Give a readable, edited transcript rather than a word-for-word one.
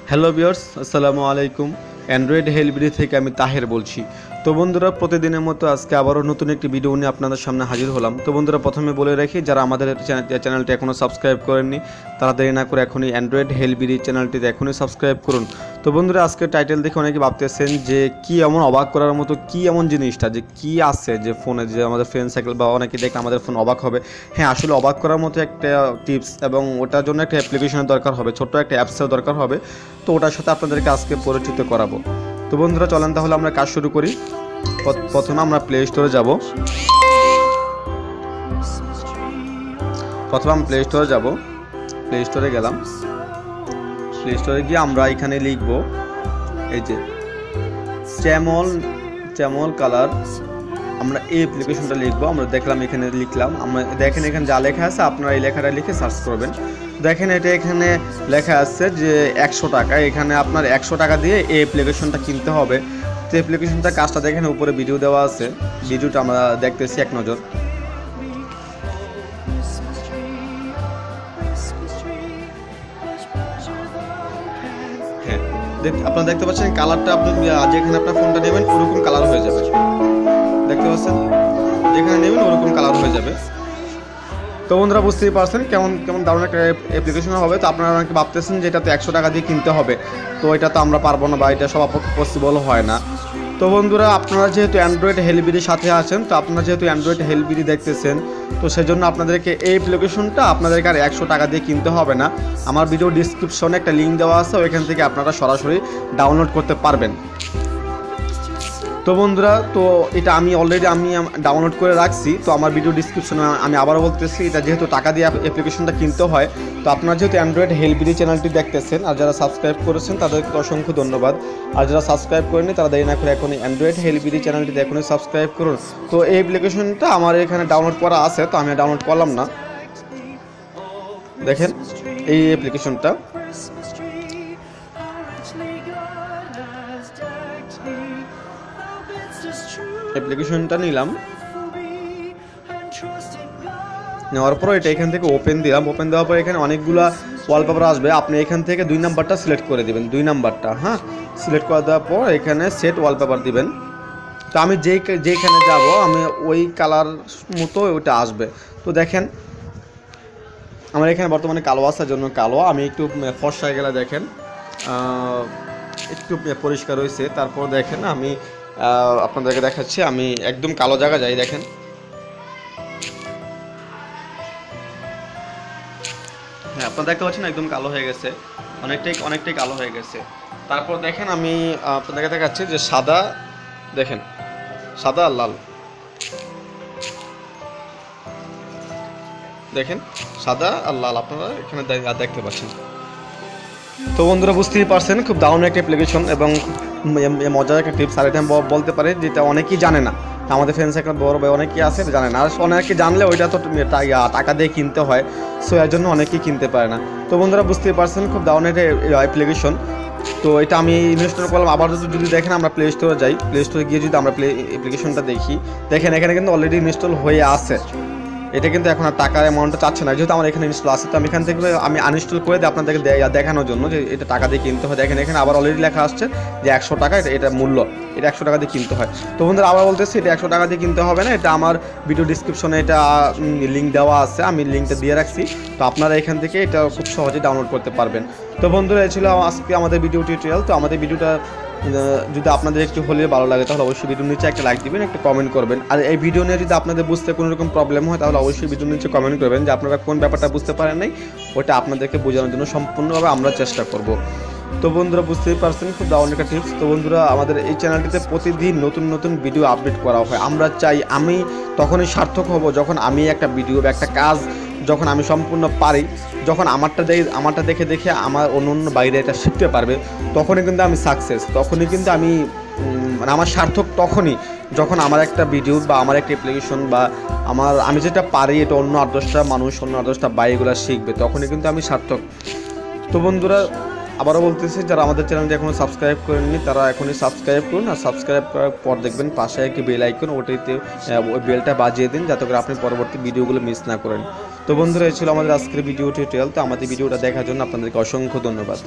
Hello viewers, আসসালামু আলাইকুম। Android হেলবিডি থেকে আমি তাহের বলছি। তো বন্ধুরা, প্রতিদিনের মতো আজকে আবারও নতুন একটি ভিডিও নিয়ে আপনাদের সামনে হাজির হলাম। তো বন্ধুরা, প্রথমে বলে রাখি, যারা আমাদের চ্যানেলটি এখনও সাবস্ক্রাইব করেননি তারা দেরি না করে এখনই অ্যান্ড্রয়েড হেলবিডি চ্যানেলটিতে এখনই সাবস্ক্রাইব করুন। তো বন্ধুরা, আজকে টাইটেল দেখে অনেকে ভাবতেছেন যে কি এমন অবাক করার মতো কি এমন জিনিসটা, যে কি আছে যে ফোনে, যে আমাদের ফ্রেন্ড সার্কেল বা অনেকে দেখলে আমাদের ফোন অবাক হবে। হ্যাঁ, আসলে অবাক করার মতো একটা টিপস এবং ওটার জন্য একটা অ্যাপ্লিকেশনের দরকার হবে, ছোট্ট একটা অ্যাপসের দরকার হবে। তো ওটার সাথে আপনাদেরকে আজকে পরিচিত করাবো। তো বন্ধুরা, চলেন তাহলে আমরা কাজ শুরু করি। প্রথমে আমরা প্লে স্টোরে যাব। প্লে স্টোরে গেলাম। প্লে স্টোরে গিয়ে আমরা এখানে লিখব, এই যে চ্যামল কালার, আমরা এই অ্যাপ্লিকেশনটা লিখবো। আমরা দেখলাম, এখানে লিখলাম, আমরা দেখেন এখানে যা লেখা আছে আপনারা এই লেখাটা লিখে সার্চ করবেন। দেখেন এটা এখানে লেখা আছে যে 100 টাকা। এখানে আপনার 100 টাকা দিয়ে এই অ্যাপ্লিকেশনটা কিনতে হবে। তো অ্যাপ্লিকেশনটা কাজটা দেখেন, উপরে ভিডিও দেওয়া আছে, ভিডিওটা আমরা দেখতেছি এক নজর। হ্যাঁ, আপনারা দেখতে পাচ্ছেন কালারটা, আপনি যেখানে আপনার ফোনটা নেবেন ওরকম কালার হয়ে যাবে। দেখতে পাচ্ছেন, যেখানে নেবেন ওরকম কালার হয়ে যাবে। তো বন্ধুরা, বুঝতেই পারছেন কেমন দারুণ একটা অ্যাপ্লিকেশন হবে। তো আপনারা অনেকে ভাবতেছেন যে এটা তো 100 টাকা দিয়ে কিনতে হবে, তো এটা তো আমরা পারবো না বা এটা সব পসিবল হয় না। তো বন্ধুরা, আপনারা যেহেতু অ্যান্ড্রয়েড হেলবিডির সাথে আছেন, তো আপনারা যেহেতু অ্যান্ড্রয়েড হেলবিডি দেখতেছেন, তো সেজন্য আপনাদেরকে এই অ্যাপ্লিকেশনটা আপনাদেরকে আর 100 টাকা দিয়ে কিনতে হবে না। আমার ভিডিও ডিসক্রিপশনে একটা লিঙ্ক দেওয়া আছে, ওইখান থেকে আপনারা সরাসরি ডাউনলোড করতে পারবেন। তো বন্ধুরা, তো এটা আমি অলরেডি ডাউনলোড করে রাখছি। তো আমার ভিডিও ডিসক্রিপশনে আমি আবারও বলতেছি, এটা যেহেতু টাকা দিয়ে অ্যাপ্লিকেশনটা কিনতে হয়। তো আপনারা যেহেতু অ্যান্ড্রয়েড হেলবিডি চ্যানেলটি দেখতেছেন, আর যারা সাবস্ক্রাইব করেছেন তাদেরকে অসংখ্য ধন্যবাদ। আর যারা সাবস্ক্রাইব করেনি তারা দেরি না করে এখনই অ্যান্ড্রয়েড হেলবিডি চ্যানেলটিতে এখনই সাবস্ক্রাইব করুন। তো এই অ্যাপ্লিকেশনটা আমার এখানে ডাউনলোড করা আছে, তো আমি ডাউনলোড করলাম না। দেখেন এই অ্যাপ্লিকেশনটা, নিলাম। নেওয়ার পর এটা এখান থেকে ওপেন দিলাম। ওপেন দেওয়ার পর এখানে অনেকগুলা ওয়ালপেপার আসবে। আপনি এখান থেকে 2 নাম্বারটা সিলেক্ট করে দিবেন। 2 নাম্বারটা, হ্যাঁ, সিলেক্ট করে দেওয়ার পর এখানে সেট ওয়ালপেপার দিবেন। তো আমি যেখানে যাব আমি ওই কালার মতো ওইটা আসবে। তো দেখেন আমার এখানে বর্তমানে কালো আসার জন্য কালো, আমি একটু ফর্সা গেলে দেখেন একটু পরিষ্কার হয়েছে। তারপর দেখেন আমি আপনাদেরকে দেখাচ্ছি, আমি একদম কালো জায়গা যাই। দেখেন হ্যাঁ, আপনারা দেখতে পাচ্ছেন একদম কালো হয়ে গেছে, অনেকটাই কালো হয়ে গেছে। তারপর দেখেন আমি আপনাদেরকে দেখাচ্ছি যে সাদা, দেখেন সাদা আর লাল, দেখেন সাদা আর লাল আপনারা এখানে দেখতে পাচ্ছেন। তো বন্ধুরা, বুঝতেই পারছেন খুব দারুণ একটা অ্যাপ্লিকেশন এবং মজার একটা টিপস। আর এটা আমি বলতে পারি যেটা অনেকেই জানে না, আমাদের ফ্রেন্ড সার্কেল বড় ভাই অনেকেই আছে জানে না। আর অনেকে জানলে ওইটা তো টাকা দিয়ে কিনতে হয়, সো এর জন্য অনেকেই কিনতে পারে না। তো বন্ধুরা, বুঝতেই পারছেন খুব দারুণ একটা অ্যাপ্লিকেশন। তো এটা আমি ইনস্টল করলাম। আবার যদি দেখেন আমরা প্লে স্টোরে যাই, প্লে স্টোরে গিয়ে যদি আমরা অ্যাপ্লিকেশনটা দেখি, দেখেন এখানে কিন্তু অলরেডি ইনস্টল হয়ে আছে। এটা কিন্তু এখন আর টাকার অ্যামাউন্টটা চাচ্ছে না, যেহেতু আমার এখানে ইনস্টল আছে। তো আমি এখান থেকে আমি আনইনস্টল করে দিই আপনাদেরকে দেখানোর জন্য যে এটা টাকা দিয়ে কিনতে হয়। দেখেন এখানে আবার অলরেডি লেখা আসছে যে 100 টাকা এটা মূল্য, এটা 100 টাকা দিয়ে কিনতে হয়। তো বন্ধুরা, আবার বলতেছি এটা 100 টাকা দিয়ে কিনতে হবে না। এটা আমার ভিডিও ডিসক্রিপশনে এটা লিঙ্ক দেওয়া আছে, আমি লিঙ্কটা দিয়ে রাখছি। তো আপনারা এখান থেকে এটা খুব সহজে ডাউনলোড করতে পারবেন। তো বন্ধুরা, এই ছিল আজকে আমাদের ভিডিও টিউটোরিয়াল। তো আমাদের ভিডিওটা যদি আপনাদের একটু হলেও ভালো লাগে তাহলে অবশ্যই ভিডিওর নিচে একটা লাইক দিবেন, একটা কমেন্ট করবেন। আর এই ভিডিও নিয়ে যদি আপনাদের বুঝতে কোনো রকম প্রবলেম হয় তাহলে অবশ্যই ভিডিওর নিচে কমেন্ট করবেন যে আপনারা কোন ব্যাপারটা বুঝতে পারেন নাই, ওটা আপনাদেরকে বোঝানোর জন্য সম্পূর্ণভাবে আমরা চেষ্টা করব। তো বন্ধুরা, বুঝতেই পারছেন খুব দারুণ একটা টিপস। তো বন্ধুরা, আমাদের এই চ্যানেলটিতে প্রতিদিন নতুন ভিডিও আপডেট করা হয়। আমরা চাই আমি তখনই সার্থক হব যখন আমি একটা ভিডিও বা একটা কাজ যখন আমি সম্পূর্ণ পারি, যখন আমারটা দেখে আমার অন্য বাইরে এটা শিখতে পারবে, তখনই কিন্তু আমি সাকসেস, তখনই কিন্তু আমি মানে আমার সার্থক তখনই যখন আমার একটা ভিডিও বা আমার একটা অ্যাপ্লিকেশন বা আমি যেটা পারি এটা অন্য 8-10টা মানুষ, অন্য 8-10টা বাইরেগুলো শিখবে, তখনই কিন্তু আমি সার্থক। তো বন্ধুরা, আবারও বলতেছি, যারা আমাদের চ্যানেলটি এখনও সাবস্ক্রাইব করেননি তারা এখনই সাবস্ক্রাইব করুন। আর সাবস্ক্রাইব করার পর দেখবেন পাশে একটি বেল আইকন, ওইটাতে ওই বেলটা বাজিয়ে দিন যাতে করে আপনি পরবর্তী ভিডিওগুলো মিস না করেন। তো বন্ধুরা, এই ছিল আমাদের আজকের ভিডিও টিউটোরিয়াল। তো আমাদের ভিডিওটা দেখার জন্য আপনাদেরকে অসংখ্য ধন্যবাদ।